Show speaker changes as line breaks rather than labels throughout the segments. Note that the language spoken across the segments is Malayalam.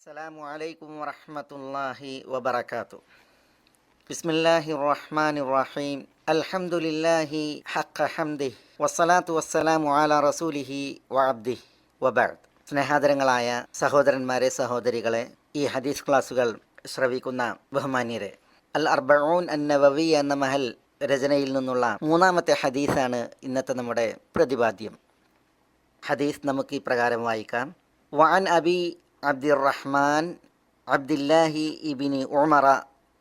അസ്സലാമു അലൈക്കും വറഹ്മത്തുള്ളാഹി വബറകാതുഹു. ബിസ്മില്ലാഹിർ റഹ്മാനിർ റഹീം. അൽഹംദുലില്ലാഹി ഹഖ്ഖ ഹംദിഹി വസ്സലാത്തു വസ്സലാമു അലാ റസൂലിഹി വഅബ്ദിഹി വബഅദ്. സ്നേഹാദരങ്ങളായ സഹോദരന്മാരെ, സഹോദരികളെ, ഈ ഹദീസ് ക്ലാസുകൾ ശ്രവിക്കുന്ന ബഹുമാന്യരെ, അൽ അർബഊൻ അന്നവവി എന്ന മഹൽ രചനയിൽ നിന്നുള്ള മൂന്നാമത്തെ ഹദീസാണ് ഇന്നത്തെ നമ്മുടെ പ്രതിപാദ്യം. ഹദീസ് നമുക്ക് ഈ പ്രകാരം വായിക്കാം. വഅൻ അബി അബ്ദിറഹ്മാൻ അബ്ദില്ലാഹി ഇബ്നി ഉമറ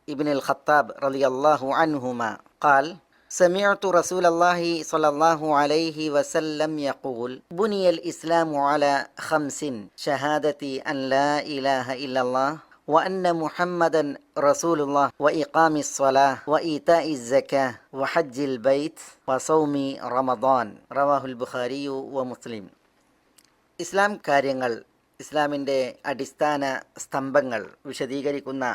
ഇബ്നി അൽ ഖത്താബ് റളിയല്ലാഹു അൻഹുമാ ഖാൽ سمعت رسول الله صلى الله عليه وسلم يقول بني الإسلام على 5 شهادة أن لا إله إلا الله وأن محمدا رسول الله وإقام الصلاة وإيتاء الزكاة وحج البيت وصوم رمضان رواه البخاري ومسلم. ഇസ്ലാം കാര്യങ്ങൾ, ഇസ്ലാമിൻ്റെ അടിസ്ഥാന സ്തംഭങ്ങൾ വിശദീകരിക്കുന്ന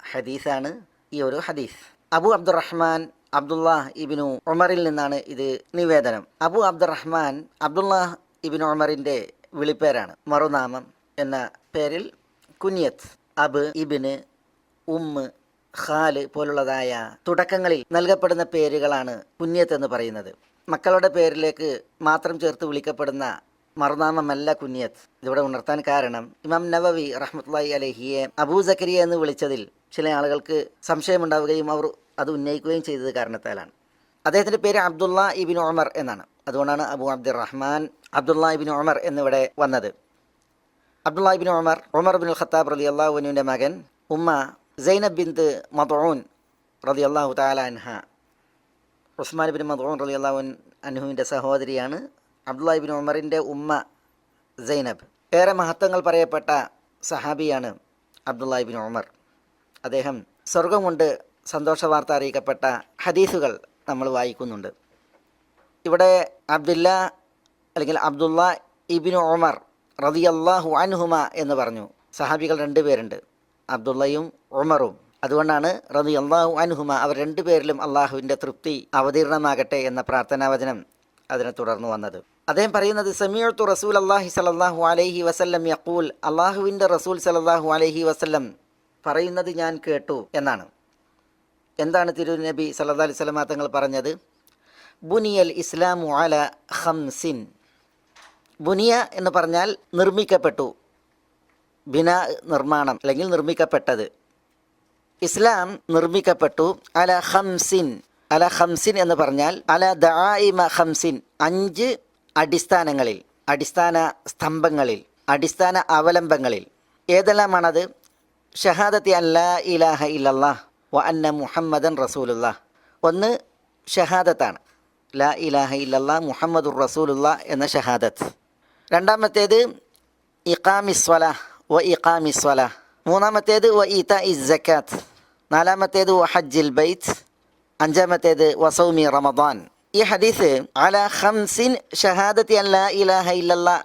ഹദീസാണ് ഈ ഒരു ഹദീസ്. അബു അബ്ദുറഹ്മാൻ അബ്ദുല്ലാഹ് ഇബ്നു ഉമറിൽ നിന്നാണ് ഇത് നിവേദനം. അബു അബ്ദുറഹ്മാൻ അബ്ദുല്ലാഹ് ഇബ്നു ഉമറിൻ്റെ വിളിപ്പേരാണ്. മറുനാമം എന്ന പേരിൽ കുനിയത്ത്, അബ്, ഇബ്ന്, ഉമ്മ്, ഖാല് പോലുള്ളതായ തുടക്കങ്ങളിൽ നൽകപ്പെടുന്ന പേരുകളാണ് കുനിയത്ത് എന്ന് പറയുന്നത്. മക്കളുടെ പേരിലേക്ക് മാത്രം ചേർത്ത് വിളിക്കപ്പെടുന്ന മറുനാമമല്ല കുനിയത്ത്. ഇതിവിടെ ഉണർത്താൻ കാരണം ഇമാം നവവി റഹ്മത്തുള്ളാഹി അലൈഹിയെ അബൂ സക്കരിയ എന്ന് വിളിച്ചതിൽ ചില ആളുകൾക്ക് സംശയമുണ്ടാവുകയും അവർ അത് ഉന്നയിക്കുകയും ചെയ്തത് കാരണത്താലാണ്. അദ്ദേഹത്തിൻ്റെ പേര് അബ്ദുല്ലാ ഇബ്നു ഉമർ എന്നാണ്. അതുകൊണ്ടാണ് അബൂ അബ്ദുറഹ്മാൻ അബ്ദുല്ലാ ഇബ്നു ഉമർ എന്നിവിടെ വന്നത്. അബ്ദുല്ലാ ഇബ്നു ഉമർ, ഉമർ ഇബ്നുൽ ഖത്താബ് റളിയല്ലാഹു അൻഹുവിൻ്റെ മകൻ. ഉമ്മ സൈനബ് ബിൻത് മദ്ഊൻ റളിയല്ലാഹു തആല അൻഹ. ഉസ്മാൻ ഇബ്നു മദ്ഊൻ റളിയല്ലാഹു അൻഹുവിൻ്റെ സഹോദരിയാണ് അബ്ദുല്ലാ ഇബ്നു ഉമറിൻ്റെ ഉമ്മ സൈനബ്. ഏറെ മഹത്വങ്ങൾ പറയപ്പെട്ട സഹാബിയാണ് അബ്ദുല്ലാ ഇബ്നു ഉമർ. അദ്ദേഹം സ്വർഗം കൊണ്ട് സന്തോഷ വാർത്ത അറിയിക്കപ്പെട്ട ഹദീസുകൾ നമ്മൾ വായിക്കുന്നുണ്ട്. ഇവിടെ അബ്ദുല്ലാ അല്ലെങ്കിൽ അബ്ദുല്ലാ ഇബ്നു ഉമർ റളിയല്ലാഹു അൻഹുമ എന്ന് പറഞ്ഞു. സഹാബികൾ രണ്ടുപേരുണ്ട്, അബ്ദുള്ളയും ഉമറും. അതുകൊണ്ടാണ് റളിയല്ലാഹു അൻഹുമ, അവർ രണ്ടുപേരിലും അള്ളാഹുവിൻ്റെ തൃപ്തി അവതീർണമാകട്ടെ എന്ന പ്രാർത്ഥനാവചനം അതിനെ തുടർന്ന് വന്നത്. അദ്ദേഹം പറയുന്നത് സമീഅതു റസൂലല്ലാഹി സ്വല്ലല്ലാഹു അലൈഹി വസല്ലം യഖൂൽ, അള്ളാഹുവിൻ്റെ റസൂൽ സ്വല്ലല്ലാഹു അലൈഹി വസല്ലം പറയുന്നത് ഞാൻ കേട്ടു എന്നാണ്. എന്താണ് തിരുനബി സല്ലല്ലാഹു അലൈഹി വസല്ലം തങ്ങൾ പറഞ്ഞത്? ബുനിയൽ ഇസ്ലാമു അല 5. ബുനിയ എന്ന് പറഞ്ഞാൽ നിർമ്മിക്കപ്പെട്ടു, ബിന നിർമ്മാണം അല്ലെങ്കിൽ നിർമ്മിക്കപ്പെട്ടത്. ഇസ്ലാം നിർമ്മിക്കപ്പെട്ടു അല 5. അല 5 എന്ന് പറഞ്ഞാൽ അല ദആഇമ 5, 5 അടിസ്ഥാനങ്ങളിൽ, അടിസ്ഥാന സ്തംഭങ്ങളിൽ, അടിസ്ഥാന അവലംബങ്ങളിൽ. ഏതെല്ലാമാണത്? ഷഹാദത്തി അൻ ലാ ഇലാഹ ഇല്ലല്ലാഹ് വ അന്ന മുഹമ്മദൻ റസൂലുള്ളാഹ്. ഒന്ന് ഷഹാദത്താണ്, ലാ ഇലാഹ ഇല്ലല്ലാഹ് മുഹമ്മദുർ റസൂലുള്ളാഹ് എന്ന ഷഹാദത്ത്. രണ്ടാമത്തേത് ഇഖാമിസ്വലാഹ് വ ഇഖാമിസ്വലാഹ്. മൂന്നാമത്തേത് വ ഈതാഇസ് സക്കാത്ത്. നാലാമത്തേത് വ ഹജ്ജിൽ ബൈത്ത്. അഞ്ചാമത്തേത് വസൗമി റമദാൻ. ഈ ഹദീസ് അല 5 ഷഹാദത്തി അൻ ലാ ഇലാഹ ഇല്ലല്ലാഹ്,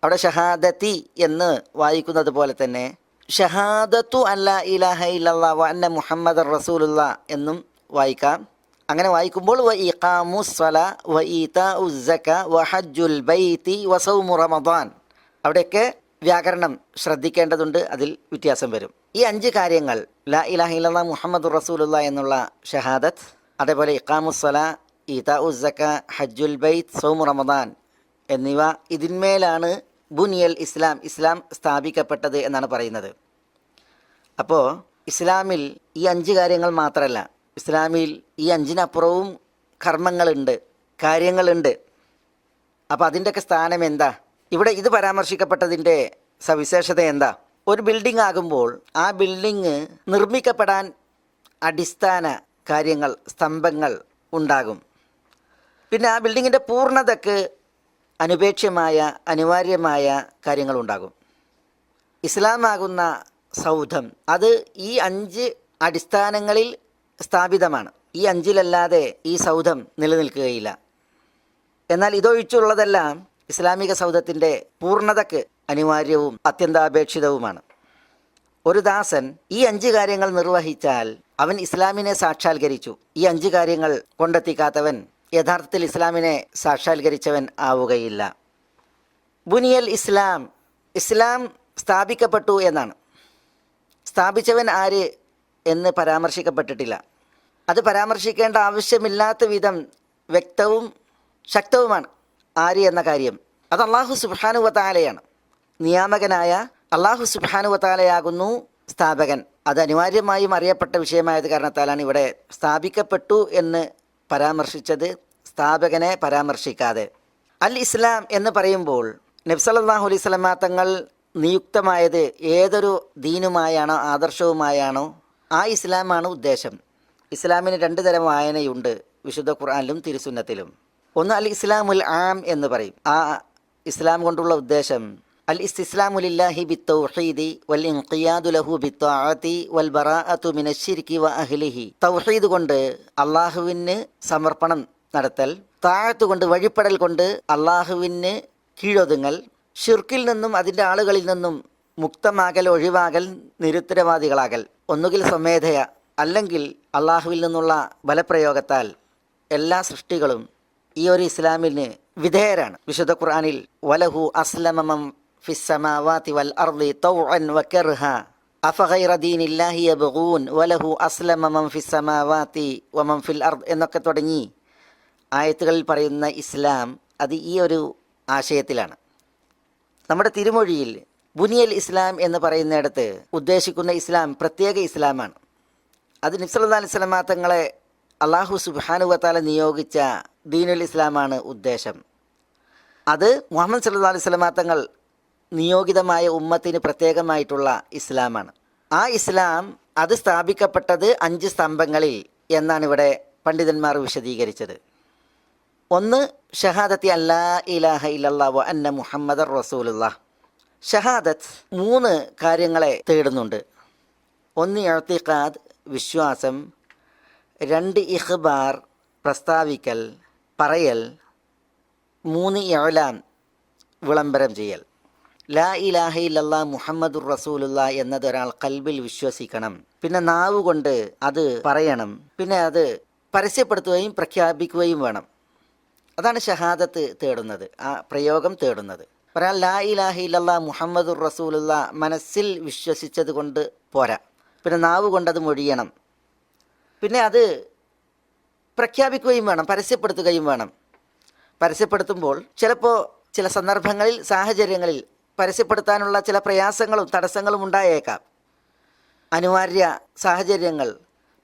അവിടെ ഷഹാദത്തി എന്ന് വായിക്കുന്നത് പോലെ തന്നെ ഷഹാദത്തു അൻ ലാ ഇലാഹ ഇല്ലല്ലാഹ് വ അന്ന മുഹമ്മദർ റസൂലുള്ളാഹ് എന്നും വായിക്കാം. അങ്ങനെ വായിക്കുമ്പോൾ വ ഇഖാമുസ്സലാ വ ഈതാഉസ് സക്കാ വ ഹജ്ജുൽ ബൈത്തി വ സൗമു റമദാൻ, അവിടെയൊക്കെ വ്യാകരണം ശ്രദ്ധിക്കേണ്ടതുണ്ട്, അതിൽ വ്യത്യാസം വരും. ഈ 5 കാര്യങ്ങൾ, ലാ ഇലാഹ ഇല്ലല്ലാഹ് മുഹമ്മദുർ റസൂലുള്ളാഹ് എന്നുള്ള ഷഹാദത്ത്, അതേപോലെ ഇഖാമുസ്സലാ, ഈതാഉസ് സക്കാ, ഹജ്ജുൽ ബൈത്ത്, സൗമു റമദാൻ എന്നിവ, ഇതിന്മേലാണ് ബുനിയൽ ഇസ്ലാം, ഇസ്ലാം സ്ഥാപിക്കപ്പെട്ടത് എന്നാണ് പറയുന്നത്. അപ്പോൾ ഇസ്ലാമിൽ ഈ 5 കാര്യങ്ങൾ മാത്രമല്ല, ഇസ്ലാമിൽ ഈ 5-നപ്പുറവും കർമ്മങ്ങളുണ്ട്, കാര്യങ്ങളുണ്ട്. അപ്പോൾ അതിൻ്റെയൊക്കെ സ്ഥാനം എന്താ? ഇവിടെ ഇത് പരാമർശിക്കപ്പെട്ടതിൻ്റെ സവിശേഷത എന്താ? ഒരു ബിൽഡിംഗ് ആകുമ്പോൾ ആ ബിൽഡിംഗ് നിർമ്മിക്കപ്പെടാൻ അടിസ്ഥാന കാര്യങ്ങൾ, സ്തംഭങ്ങൾ ഉണ്ടാകും. പിന്നെ ആ ബിൽഡിങ്ങിൻ്റെ പൂർണ്ണതയ്ക്ക് അനുപേക്ഷ്യമായ, അനിവാര്യമായ കാര്യങ്ങളുണ്ടാകും. ഇസ്ലാമാകുന്ന സൗധം അത് ഈ 5 അടിസ്ഥാനങ്ങളിൽ സ്ഥാപിതമാണ്. ഈ 5-ലല്ലാതെ ഈ സൗധം നിലനിൽക്കുകയില്ല. എന്നാൽ ഇതൊഴിച്ചുള്ളതെല്ലാം ഇസ്ലാമിക സൗധത്തിൻ്റെ പൂർണ്ണതയ്ക്ക് അനിവാര്യവും അത്യന്താപേക്ഷിതവുമാണ്. ഒരു ദാസൻ ഈ 5 കാര്യങ്ങൾ നിർവഹിച്ചാൽ അവൻ ഇസ്ലാമിനെ സാക്ഷാത്കരിച്ചു. ഈ 5 കാര്യങ്ങൾ കൊണ്ടെത്തിക്കാത്തവൻ യഥാർത്ഥത്തിൽ ഇസ്ലാമിനെ സാക്ഷാത്കരിച്ചവൻ ആവുകയില്ല. ബുനിയൽ ഇസ്ലാം, ഇസ്ലാം സ്ഥാപിക്കപ്പെട്ടു എന്നാണ്. സ്ഥാപിച്ചവൻ ആര് എന്ന് പരാമർശിക്കപ്പെട്ടിട്ടില്ല. അത് പരാമർശിക്കേണ്ട ആവശ്യമില്ലാത്ത വിധം വ്യക്തവും ശക്തവുമാണ് ആര് എന്ന കാര്യം. അത് അല്ലാഹു സുബ്ഹാനഹു വ തആലയാണ്. നിയാമകനായ അല്ലാഹു സുബ്ഹാനഹു വ തആലയാകുന്നു സ്ഥാപകൻ. അത് അനിവാര്യമായും അറിയപ്പെട്ട വിഷയമായത് കാരണത്താലാണ് ഇവിടെ സ്ഥാപിക്കപ്പെട്ടു എന്ന് പരാമർശിച്ചത്, സ്ഥാപകനെ പരാമർശിക്കാതെ. അൽ ഇസ്ലാം എന്ന് പറയുമ്പോൾ നബി സല്ലല്ലാഹു അലൈഹി വസല്ലമ തങ്ങൾ നിയുക്തമായത് ഏതൊരു ദീനുമായാണോ ആദർശവുമായാണോ ആ ഇസ്ലാമാണ് ഉദ്ദേശം. ഇസ്ലാമിന് 2 തരം വായനയുണ്ട് വിശുദ്ധ ഖുർആനിലും തിരുസുന്നത്തിലും. ഒന്ന് അൽ ഇസ്ലാമുൽ ആം എന്ന് പറയും. ആ ഇസ്ലാം കൊണ്ടുള്ള ഉദ്ദേശം അൽ ഇസ്തിസ്ലാമു ലില്ലാഹി ബിത്തൗഹീദി വൽ ഇൻഖിയാദു ലഹു ബിത്വാഅതി വൽ ബറാഅതു മിനശ്ശിർകി വ അഹ്ലിഹി. തൗഹീദ് കൊണ്ട് അള്ളാഹുവിന് സമർപ്പണം നടത്തൽ, താഅത്ത് കൊണ്ട് വഴിപ്പെടൽ കൊണ്ട് അള്ളാഹുവിന് കീഴൊതുങ്ങൽ, ഷിർക്കിൽ നിന്നും അതിൻ്റെ ആളുകളിൽ നിന്നും മുക്തമാകൽ, ഒഴിവാകൽ, നിരുത്തരവാദികളാകൽ, ഒന്നുകിൽ സ്വമേധയ അല്ലെങ്കിൽ അള്ളാഹുവിൽ നിന്നുള്ള ബലപ്രയോഗത്താൽ എല്ലാ സൃഷ്ടികളും ഈ ഒരു ഇസ്ലാമിന് വിധേയരാണ്. വിശുദ്ധ ഖുർആനിൽ വലഹു അസ്ലമ മൻ ഫിസ്സമാവാതി വൽ അർളി തൗഅൻ വകർഹ അഫഗൈറ ദീനില്ലാഹി യബ്ഗൂൻ വലഹു അസ്ലമ മൻ ഫിസ്സമാവാതി വമൻ ഫിൽ അർദ് എന്നൊക്കെ തുടങ്ങി ആയത്തുകളിൽ പറയുന്ന ഇസ്ലാം അത് ഈ ഒരു ആശയത്തിലാണ്. നമ്മുടെ തിരുമൊഴിയിൽ ബുനിയൽ ഇസ്ലാം എന്ന് പറയുന്നിടത്ത് ഉദ്ദേശിക്കുന്ന ഇസ്ലാം പ്രത്യേക ഇസ്ലാമാണ്. അത് നബി സല്ലല്ലാഹു അലൈഹി വസല്ലമ തങ്ങളെ അല്ലാഹു സുബ്ഹാനഹു വ തആല നിയോഗിച്ച ദീനുൽ ഇസ്ലാമാണ് ഉദ്ദേശം. അത് മുഹമ്മദ് സല്ലല്ലാഹു അലൈഹി വസല്ലമ തങ്ങൾ നിയോഗിതമായ ഉമ്മത്തിന് പ്രത്യേകമായിട്ടുള്ള ഇസ്ലാമാണ്. ആ ഇസ്ലാം അത് സ്ഥാപിക്കപ്പെട്ടത് 5 സ്തംഭങ്ങളിൽ എന്നാണ് ഇവിടെ പണ്ഡിതന്മാർ വിശദീകരിച്ചത്. ഒന്ന് ഷഹാദത്തി അല്ലാ ഇലാഹ ഇല്ലല്ലാഹ് വ അന്ന മുഹമ്മദർ റസൂലുള്ളാഹ്. ഷഹാദത്ത് 3 കാര്യങ്ങളെ തേടുന്നുണ്ട്. ഒന്ന് ഇഅ്തിഖാദ് വിശ്വാസം, 2 ഇഖ്ബാർ പ്രസ്താവിക്കൽ പറയൽ, 3 ഇഅ്ലാൻ വിളംബരം ചെയ്യൽ. ലാ ഇലാഹ ഇല്ലല്ലാഹ് മുഹമ്മദുർ റസൂലുള്ളാഹ് എന്നതൊരാൾ ഖൽബിൽ വിശ്വസിക്കണം, പിന്നെ നാവ് കൊണ്ട് അത് പറയണം, പിന്നെ അത് പരസ്യപ്പെടുത്തുകയും പ്രഖ്യാപിക്കുകയും വേണം. അതാണ് ഷഹാദത്ത് തേടുന്നത്, ആ പ്രയോഗം തേടുന്നത്. ഒരാൾ ലാ ഇലാഹ ഇല്ലല്ലാഹ് മുഹമ്മദുർ റസൂലുള്ളാഹ് മനസ്സിൽ വിശ്വസിച്ചത് കൊണ്ട് പോരാ, പിന്നെ നാവ് കൊണ്ടത് മൊഴിയണം, പിന്നെ അത് പ്രഖ്യാപിക്കുകയും വേണം, പരസ്യപ്പെടുത്തുകയും വേണം. പരസ്യപ്പെടുത്തുമ്പോൾ ചിലപ്പോൾ ചില സന്ദർഭങ്ങളിൽ സാഹചര്യങ്ങളിൽ പരസ്യപ്പെടുത്താനുള്ള ചില പ്രയാസങ്ങളും തടസ്സങ്ങളും ഉണ്ടായേക്കാം. അനിവാര്യ സാഹചര്യങ്ങൾ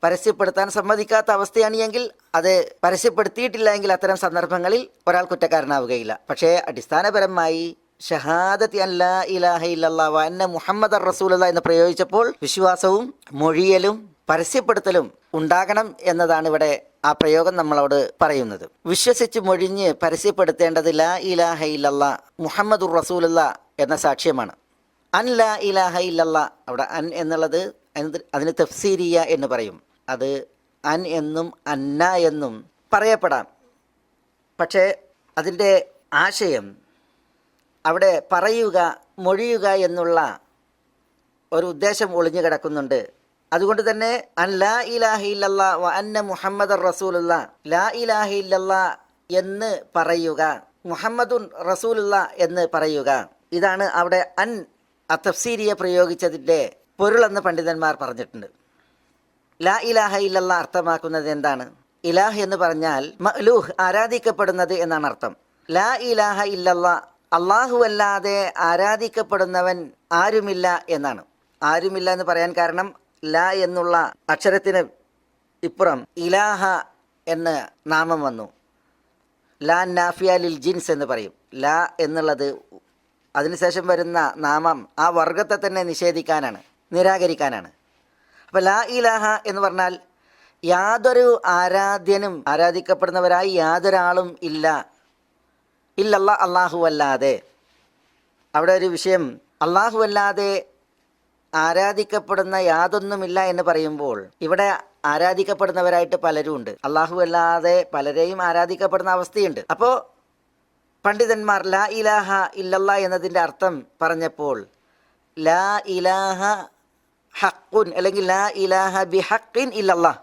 പരസ്യപ്പെടുത്താൻ സമ്മതിക്കാത്ത അവസ്ഥയാണ് എങ്കിൽ അത് പരസ്യപ്പെടുത്തിയിട്ടില്ല എങ്കിൽ അത്തരം സന്ദർഭങ്ങളിൽ ഒരാൾ കുറ്റക്കാരനാവുകയില്ല. പക്ഷേ അടിസ്ഥാനപരമായി ഷഹാദത്തി അല്ലാ ഇലാഹ ഇല്ലല്ലാഹ് വ അന്ന മുഹമ്മദർ റസൂലുള്ളാഹ് എന്ന് പ്രയോഗിച്ചപ്പോൾ വിശ്വാസവും മൊഴിയലും പരസ്യപ്പെടുത്തലും ഉണ്ടാകണം എന്നതാണ് ഇവിടെ ആ പ്രയോഗം നമ്മളോട് പറയുന്നത്. വിശ്വസിച്ച് മൊഴിഞ്ഞ് പരസ്യപ്പെടുത്തേണ്ടത് ലാ ഇലാഹ ഇല്ലല്ലാഹ് മുഹമ്മദുർ റസൂലുള്ളാഹ് എന്ന സാക്ഷ്യമാണ്. അൻ ലാ ഇലാഹ ഇല്ലല്ലാഹ്, അവിടെ അൻ എന്നുള്ളത് അതിന് തഫ്സീരിയ എന്ന് പറയും. അത് അൻ എന്നും അന്ന എന്നും പറയപ്പെടാം. പക്ഷേ അതിൻ്റെ ആശയം അവിടെ പറയുക, മൊഴിയുക എന്നുള്ള ഒരു ഉദ്ദേശം ഒളിഞ്ഞു കിടക്കുന്നുണ്ട്. അതുകൊണ്ട് തന്നെ അൻ ലാ ഇലാഹ ഇല്ലല്ലാഹ് വ അന്ന മുഹമ്മദർ റസൂലുള്ളാഹ്, ലാ ഇലാഹ ഇല്ലല്ലാഹ് എന്ന് പറയുക, മുഹമ്മദുൻ റസൂലുള്ളാഹ് എന്ന് പറയുക, ഇതാണ് അവിടെ അൻ തഫ്സീരിയ പ്രയോഗിച്ചതിൻ്റെ പൊരുളെന്ന് പണ്ഡിതന്മാർ പറഞ്ഞിട്ടുണ്ട്. ലാ ഇലാഹ ഇല്ലല്ലാഹ് അർത്ഥമാക്കുന്നത് എന്താണ്? ഇലാഹ് എന്ന് പറഞ്ഞാൽ മഅ്ലൂഹ് ആരാധിക്കപ്പെടുന്നത് എന്നാണ് അർത്ഥം. ലാ ഇലാഹ ഇല്ലല്ലാഹ് അല്ലാഹു അല്ലാതെ ആരാധിക്കപ്പെടുന്നവൻ ആരുമില്ല എന്നാണ്. ആരുമില്ല എന്ന് പറയാൻ കാരണം ലാ എന്നുള്ള അക്ഷരത്തിന് ഇപ്പുറം ഇലാഹ എന്ന് നാമം വന്നു. ലാ നാഫിയ ലിൽ ജിൻസ് എന്ന് പറയും. ലാ എന്നുള്ളത് അതിനുശേഷം വരുന്ന നാമം ആ വർഗത്തെ തന്നെ നിഷേധിക്കാനാണ്, നിരാകരിക്കാനാണ്. അപ്പോൾ ലാ ഇലാഹ എന്ന് പറഞ്ഞാൽ യാതൊരു ആരാധ്യനും ആരാധിക്കപ്പെടുന്നവരായി യാതൊരാളും ഇല്ല, ഇല്ലല്ലാ അല്ലാഹു അല്ലാതെ. അവിടെ ഒരു വിഷയം, അല്ലാഹു അല്ലാതെ ആരാധിക്കപ്പെടുന്ന യാതൊന്നുമില്ല എന്ന് പറയുമ്പോൾ ഇവിടെ ആരാധിക്കപ്പെടുന്നവരായിട്ട് പലരും ഉണ്ട്. അല്ലാഹു അല്ലാതെ പലരെയും ആരാധിക്കപ്പെടുന്ന അവസ്ഥയുണ്ട്. അപ്പോൾ പണ്ഡിതന്മാർ ലാ ഇലാഹ ഇല്ലല്ലാ എന്നതിൻ്റെ അർത്ഥം പറഞ്ഞപ്പോൾ ലാ ഇലാഹ ഹഖുൻ അല്ലെങ്കിൽ ലാ ഇലാഹ ബിഹഖിൻ ഇല്ലല്ലാ,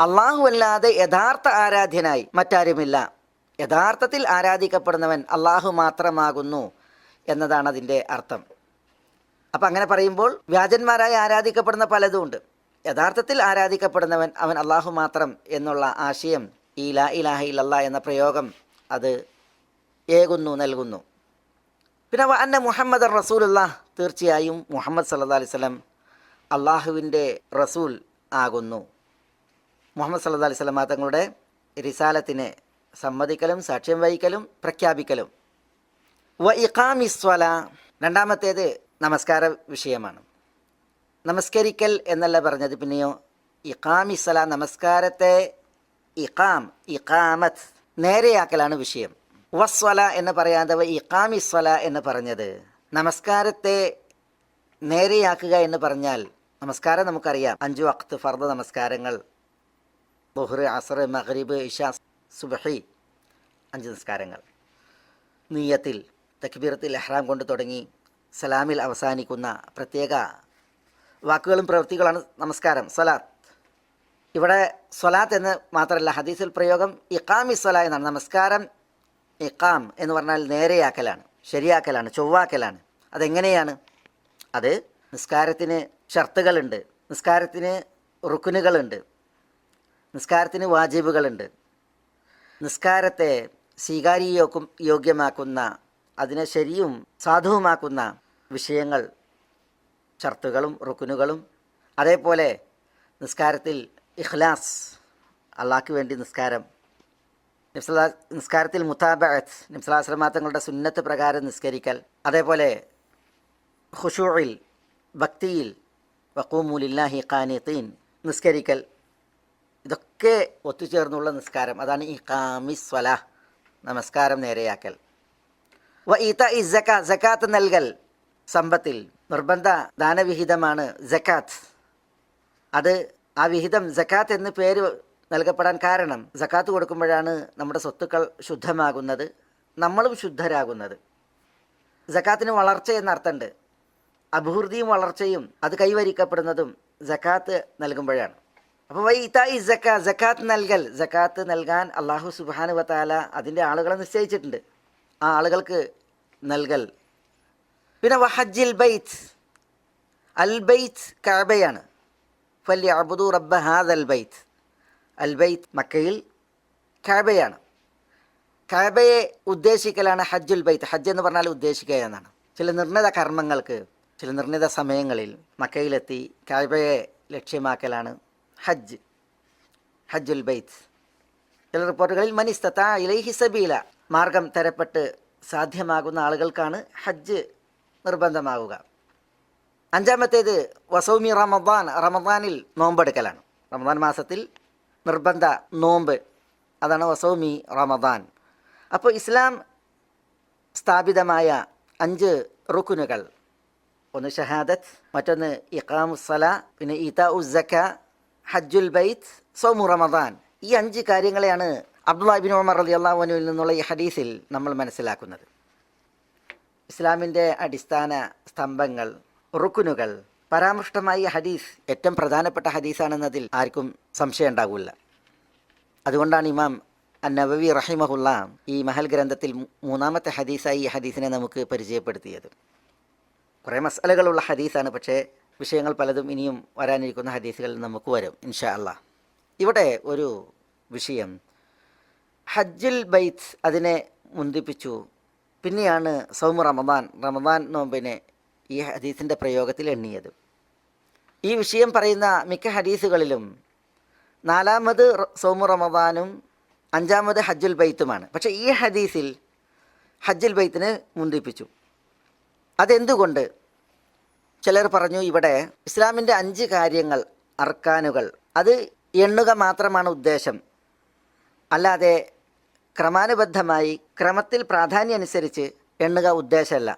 അല്ലാഹു അല്ലാതെ യഥാർത്ഥ ആരാധ്യനായി മറ്റാരുമില്ല, യഥാർത്ഥത്തിൽ ആരാധിക്കപ്പെടുന്നവൻ അല്ലാഹു മാത്രമാകുന്നു എന്നതാണ് അതിൻ്റെ അർത്ഥം. അപ്പം അങ്ങനെ പറയുമ്പോൾ വ്യാജന്മാരായി ആരാധിക്കപ്പെടുന്ന പലതുമുണ്ട്. യഥാർത്ഥത്തിൽ ആരാധിക്കപ്പെടുന്നവൻ അവൻ അള്ളാഹു മാത്രം എന്നുള്ള ആശയം ഈ ലാ ഇലാഹ ഇല്ലല്ലാ എന്ന പ്രയോഗം അത് ഏകുന്നു, നൽകുന്നു. പിന്നെ അന്ന മുഹമ്മദ് റസൂലുള്ള, തീർച്ചയായും മുഹമ്മദ് സല്ലല്ലാഹു അലൈഹി വസല്ലം അള്ളാഹുവിൻ്റെ റസൂൽ ആകുന്നു. മുഹമ്മദ് സല്ലല്ലാഹു അലൈഹി വസല്ലം തങ്ങളുടെ റിസാലത്തിനെ സമ്മതിക്കലും സാക്ഷ്യം വഹിക്കലും പ്രഖ്യാപിക്കലും. വ ഇഖാമിസ്വല, രണ്ടാമത്തേത് നമസ്കാര വിഷയമാണ്. നമസ്കരിക്കൽ എന്നല്ല പറഞ്ഞത്, പിന്നെയോ ഇഖാമിസ്വല, നമസ്കാരത്തെ ഇഖാമത്ത് നേരെയാക്കലാണ് വിഷയം. വസ്വല എന്ന് പറയാതെ ഇഖാമിസ്വല എന്ന് പറഞ്ഞത് നമസ്കാരത്തെ നേരെയാക്കുക എന്ന് പറഞ്ഞാൽ, നമസ്കാരം നമുക്കറിയാം, 5 വഖ്ത് ഫർദ് നമസ്കാരങ്ങൾ, ളുഹ്ർ, അസ്ർ, മഗ്രിബ്, ഇശാ, സുബ്ഹി, 5 നിസ്കാരങ്ങൾ. നിയ്യത്തിൽ തക്ബീറത്തിൽ ഇഹ്റാം കൊണ്ട് തുടങ്ങി സലാമിൽ അവസാനിക്കുന്ന പ്രത്യേക വാക്കുകളും പ്രവൃത്തികളാണ് നമസ്കാരം, സ്വലാത്ത്. ഇവിടെ സ്വലാത്ത് എന്ന് മാത്രമല്ല, ഹദീസിൽ പ്രയോഗം ഇഖാമി സ്വല എന്നാണ്. നമസ്കാരം ഇഖാം എന്ന് പറഞ്ഞാൽ നേരെയാക്കലാണ്, ശരിയാക്കലാണ്, ചൊവ്വാക്കലാണ്. അതെങ്ങനെയാണ്? അത് നിസ്കാരത്തിന് ഷർത്തുകളുണ്ട്, നിസ്കാരത്തിന് റുക്നുകളുണ്ട്, നിസ്കാരത്തിന് വാജിബുകളുണ്ട്. നിസ്കാരത്തെ യോഗ്യമാക്കുന്ന, അതിനെ ശരിയും സാധുവുമാക്കുന്ന വിഷയങ്ങൾ, ഷർത്തുകളും റുക്നുകളും. അതേപോലെ നിസ്കാരത്തിൽ ഇഖ്ലാസ്, അള്ളാഹ്ക്ക് വേണ്ടി നിസ്കാരം. നിസ്കാരത്തിൽ മുതാബഅത്ത്, നബി സല്ലല്ലാഹു അലൈഹി വസല്ലം തങ്ങളുടെ സുന്നത്ത് പ്രകാരം നിസ്കരിക്കൽ. അതേപോലെ ഖുശൂഇൽ, ഭക്തിയിൽ, വഖൂമു ലില്ലാഹി ഖാനിതീൻ, നിസ്കരിക്കൽ. ഇതൊക്കെ ഒത്തുചേർന്നുള്ള നിസ്കാരം, അതാണ് ഇഖാമിസ് സ്വലാഹ്, നമസ്കാരം നേരെയാക്കൽ. വ ഈതാഇ സക്കാ, സക്കാത്ത് നൽകൽ. സമ്പത്തിൽ നിർബന്ധ ദാനവിഹിതമാണ് സക്കാത്ത്. അത് ആ വിഹിതം സക്കാത്ത് എന്ന് പേര് നൽകപ്പെടാൻ കാരണം, സക്കാത്ത് കൊടുക്കുമ്പോഴാണ് നമ്മുടെ സ്വത്തുക്കൾ ശുദ്ധമാകുന്നത്, നമ്മളും ശുദ്ധരാകുന്നത്. സക്കാത്തിന് വളർച്ച എന്നർത്ഥമുണ്ട്. അഭിവൃദ്ധിയും വളർച്ചയും അത് കൈവരിക്കപ്പെടുന്നതും സക്കാത്ത് നൽകുമ്പോഴാണ്. അപ്പോൾ വൈതായി സക്കാ, സക്കാത്ത് നൽകൽ. സക്കാത്ത് നൽകാൻ അള്ളാഹു സുബ്ഹാനഹു വ തആല അതിൻ്റെ ആളുകളെ നിശ്ചയിച്ചിട്ടുണ്ട്, ആ ആളുകൾക്ക് നൽകൽ. പിന്നെ വഹജ്ജിൽ ബൈത്ത്, അൽ ബൈത്ത് കഅബയാണ്. ഫല്യഅബ്ദു റബ്ബ ഹാദൽ ബൈത്ത്, അൽ ബൈത്ത് മക്കയിൽ കഅബയാണ്. കഅബയെ ഉദ്ദേശിക്കലാണ് ഹജ്ജുൽ ബൈത്ത്. ഹജ്ജ് എന്ന് പറഞ്ഞാൽ ഉദ്ദേശിക്കുക എന്നാണ്. ചില നിർണിത കർമ്മങ്ങൾക്ക് ചില നിർണിത സമയങ്ങളിൽ മക്കയിലെത്തി കഅബയെ ലക്ഷ്യമാക്കലാണ് ഹജ്ജ്, ഹജ്ജുൽ ബൈത്ത്. ചില റിപ്പോർട്ടുകളിൽ മനിസ്തതാ ഇലൈഹി സബീല, മാർഗം തരപ്പെട്ട് സാധ്യമാകുന്ന ആളുകൾക്കാണ് ഹജ്ജ് നിർബന്ധമാവുക. അഞ്ചാമത്തേത് വസൗമി റമദാൻ, റമദാനിൽ നോമ്പെടുക്കലാണ്. റമദാൻ മാസത്തിൽ നിർബന്ധ നോമ്പ്, അതാണ് വസൗമി റമദാൻ. അപ്പോൾ ഇസ്ലാം സ്ഥാപിതമായ 5 റുക്കുനുകൾ, ഒന്ന് ഷഹാദത്ത്, മറ്റൊന്ന് ഇഖാമുസ്സല, പിന്നെ ഈതാഉ സക്ക, ഹജ്ജുൽ ബൈത്ത്, സൗമു റമദാൻ. ഈ 5 കാര്യങ്ങളെയാണ് അബ്ദുല്ലാഹ് ഇബ്നു ഉമർ റളിയല്ലാഹു അൻഹുവിൽ നിന്നുള്ള ഈ ഹദീസിൽ നമ്മൾ മനസ്സിലാക്കുന്നത്. ഇസ്ലാമിൻ്റെ അടിസ്ഥാന സ്തംഭങ്ങൾ, റുക്കുനുകൾ പരാമൃഷ്ടമായ ഹദീസ് ഏറ്റവും പ്രധാനപ്പെട്ട ഹദീസാണെന്നതിൽ ആർക്കും സംശയം ഉണ്ടാകില്ല. അതുകൊണ്ടാണ് ഇമാം അന്നവവി റഹിമഹുല്ല ഈ മഹൽ ഗ്രന്ഥത്തിൽ 3-ാമത്തെ ഹദീസായി ഈ ഹദീസിനെ നമുക്ക് പരിചയപ്പെടുത്തിയത്. കുറേ മസലകളുള്ള ഹദീസാണ്, പക്ഷേ വിഷയങ്ങൾ പലതും ഇനിയും വരാനിരിക്കുന്ന ഹദീസുകളിൽ നമുക്ക് വരും ഇൻഷാ അല്ലാഹ്. ഇവിടെ ഒരു വിഷയം, ഹജ്ജുൽ ബൈത്ത് അതിനെ മുന്തിപ്പിച്ചു, പിന്നെയാണ് സൗമു റമദാൻ, റമദാൻ നോമ്പിനെ ഈ ഹദീസിൻ്റെ പ്രയോഗത്തിൽ എണ്ണിയത്. ഈ വിഷയം പറയുന്ന മിക്ക ഹദീസുകളിലും 4-ാമത് സൗമു റമദാനും 5-ാമത് ഹജ്ജുൽ ബൈത്തുമാണ്. പക്ഷേ ഈ ഹദീസിൽ ഹജ്ജുൽ ബൈത്തിനെ മുന്തിപ്പിച്ചു. അതെന്തുകൊണ്ട്? ചിലർ പറഞ്ഞു, ഇവിടെ ഇസ്ലാമിൻ്റെ 5 കാര്യങ്ങൾ, അർക്കാനുകൾ, അത് എണ്ണുക മാത്രമാണ് ഉദ്ദേശം, അല്ലാതെ ക്രമാനുബദ്ധമായി ക്രമത്തിൽ പ്രാധാന്യം അനുസരിച്ച് എണ്ണുക ഉദ്ദേശമല്ല.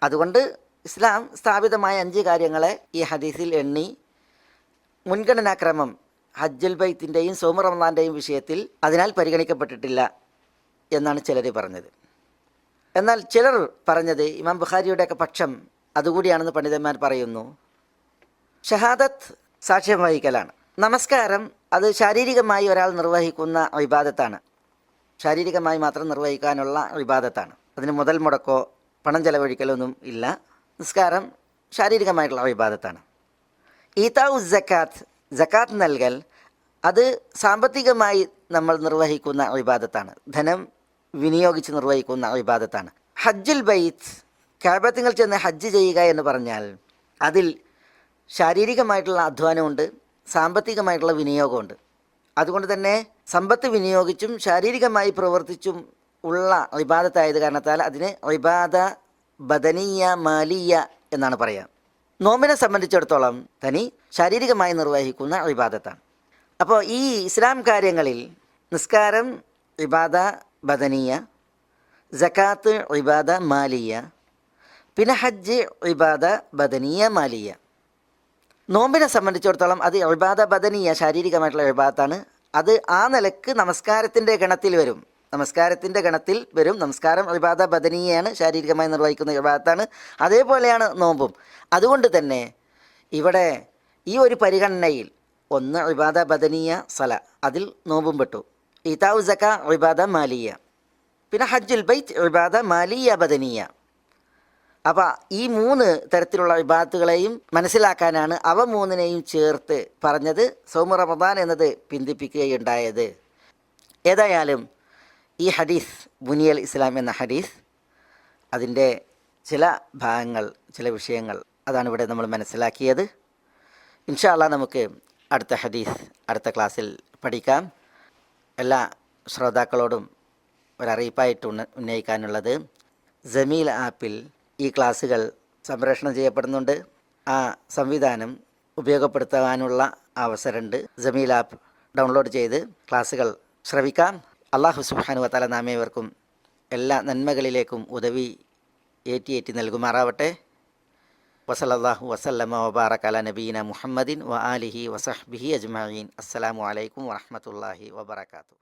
അതുകൊണ്ട് ഇസ്ലാം സ്ഥാപിതമായ 5 കാര്യങ്ങളെ ഈ ഹദീസിൽ എണ്ണി മുൻഗണനാക്രമം ഹജ്ജുൽ ബൈത്തിൻ്റെയും സൗമു റമദാൻ്റെയും വിഷയത്തിൽ അതിനാൽ പരിഗണിക്കപ്പെട്ടിട്ടില്ല എന്നാണ് ചിലർ പറഞ്ഞത്. എന്നാൽ ചിലർ പറഞ്ഞത്, ഇമാം ബുഖാരിയുടെയൊക്കെ പക്ഷം അതുകൂടിയാണെന്ന് പണ്ഡിതന്മാർ പറയുന്നു. ഷഹാദത്ത് സാക്ഷ്യം വഹിക്കലാണ്. നമസ്കാരം അത് ശാരീരികമായി ഒരാൾ നിർവഹിക്കുന്ന ഇബാദത്താണ്, ശാരീരികമായി മാത്രം നിർവഹിക്കാനുള്ള ഇബാദത്താണ്. അതിന് മുതൽ മുടക്കോ പണം ചെലവഴിക്കലൊന്നും ഇല്ല. നിസ്കാരം ശാരീരികമായിട്ടുള്ള ഇബാദത്താണ്. ഈതാഉ സക്കാത്ത്, സക്കാത്ത് നൽകൽ, അത് സാമ്പത്തികമായി നമ്മൾ നിർവഹിക്കുന്ന ഇബാദത്താണ്, ധനം വിനിയോഗിച്ച് നിർവഹിക്കുന്ന ഇബാദത്താണ്. ഹജ്ജുൽ ബൈത്ത്, കഅബത്തിൽ ചെന്ന് ഹജ്ജ് ചെയ്യുക എന്ന് പറഞ്ഞാൽ അതിൽ ശാരീരികമായിട്ടുള്ള അധ്വാനമുണ്ട്, സാമ്പത്തികമായിട്ടുള്ള വിനിയോഗമുണ്ട്. അതുകൊണ്ട് തന്നെ സമ്പത്ത് വിനിയോഗിച്ചും ശാരീരികമായി പ്രവർത്തിച്ചും ഉള്ള ഇബാദത്തായത് കാരണത്താൽ അതിന് ഇബാദ ബദനീയ മാലിയ എന്നാണ് പറയുക. നോമ്പിനെ സംബന്ധിച്ചിടത്തോളം തനി ശാരീരികമായി നിർവഹിക്കുന്ന ഇബാദത്താണ്. അപ്പോൾ ഈ ഇസ്ലാം കാര്യങ്ങളിൽ നിസ്കാരം ഇബാദ ബദനീയ, സക്കാത്ത് ഇബാദ മാലിയ, പിന്നെ ഹജ്ജ് ഇബാദ ബദനീയ മാലിയ. നോമ്പിനെ സംബന്ധിച്ചിടത്തോളം അത് ഇബാദ ബദനീയ ശാരീരികമായിട്ടുള്ള ഇബാദത്താണ്. അത് ആ നിലക്ക് നമസ്കാരത്തിൻ്റെ ഗണത്തിൽ വരും. നമസ്കാരം ഇബാദ ബദനീയാണ്, ശാരീരികമായി നിർവഹിക്കുന്ന ഇബാദത്താണ്. അതേപോലെയാണ് നോമ്പും. അതുകൊണ്ട് തന്നെ ഇവിടെ ഈ ഒരു പരിഗണനയിൽ ഒന്ന് ഇബാദ ബദനീയ സല, അതിൽ നോമ്പും പെട്ടു. ഈതാഉ സക്ക ഇബാദ മാലിയ, പിന്നെ ഹജ്ജുൽ ബൈത്ത് ഇബാദ മാലിയ ബദനീയ. അപ്പോൾ ഈ 3 തരത്തിലുള്ള ഇബാദത്തുകളെയും മനസ്സിലാക്കാനാണ് അവ 3നെയും ചേർത്ത് പറഞ്ഞത്, സൗമു റമദാൻ എന്നത് പിന്തിപ്പിക്കുകയുണ്ടായത്. ഏതായാലും ഈ ഹദീസ്, ബുനിയൽ ഇസ്ലാം എന്ന ഹദീസ്, അതിൻ്റെ ചില ഭാഗങ്ങൾ, ചില വിഷയങ്ങൾ, അതാണ് ഇവിടെ നമ്മൾ മനസ്സിലാക്കിയത്. ഇൻഷാ അല്ലാഹ് നമുക്ക് അടുത്ത ഹദീസ് അടുത്ത ക്ലാസ്സിൽ പഠിക്കാം. എല്ലാ ശ്രോതാക്കളോടും ഒരറിയിപ്പായിട്ട് ഉന്നയിക്കാനുള്ളത്, ജമീൽ ആപ്പിൽ ഈ ക്ലാസ്സുകൾ സംപ്രേഷണം ചെയ്യപ്പെടുന്നുണ്ട്. ആ സംവിധാനം ഉപയോഗപ്പെടുത്താനുള്ള അവസരമുണ്ട്. ജമീൽ ആപ്പ് ഡൗൺലോഡ് ചെയ്ത് ക്ലാസ്സുകൾ ശ്രവിക്കാം. അല്ലാഹു സുബ്ഹാനഹു വ തആല നാമേവർക്കും എല്ലാ നന്മകളിലേക്കും ഉദവി ഏറ്റി നൽകുമാറാവട്ടെ. വസല്ലല്ലാഹു വസല്ലമ വബാറക അലാ നബീന മുഹമ്മദിൻ വ ആലിഹി വസഹ്ബിഹി അജ്മഈൻ. അസ്സലാമു അലൈക്കും വറഹ്മത്തുള്ളാഹി വബറകാതുഹു.